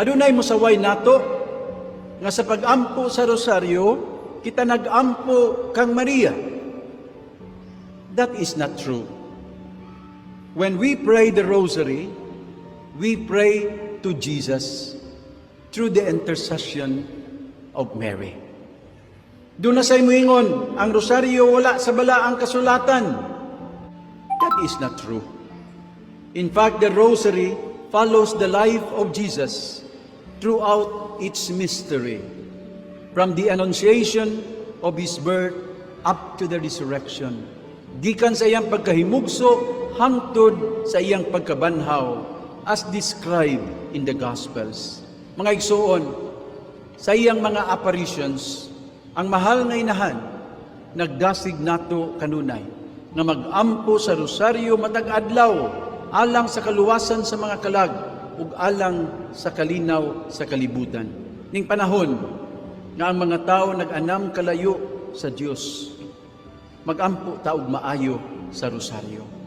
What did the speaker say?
Adunay mosaway nato nga sa pag-ampo sa rosaryo kita nag-ampo kang Maria. That is not true. When we pray the rosary, we pray to Jesus through the intercession of Mary. Doon na say moingon, ang rosaryo wala sa balaang kasulatan. That is not true. In fact, the rosary follows the life of Jesus throughout its mystery, from the annunciation of His birth up to the resurrection. Gikan sa iyang pagkahimugso hangtod sa iyang pagkabanhaw as described in the Gospels. Mga igsoon, sa iyang mga apparitions, ang mahal nga inahan, nagdasig nato kanunay, nga mag-ampo sa rosaryo matag adlaw, alang sa kaluwasan sa mga kalag, ug alang sa kalinaw sa kalibutan. Ning panahon, nga ang mga tao nag-anam kalayo sa Dios, mag-ampo taog maayo sa rosaryo.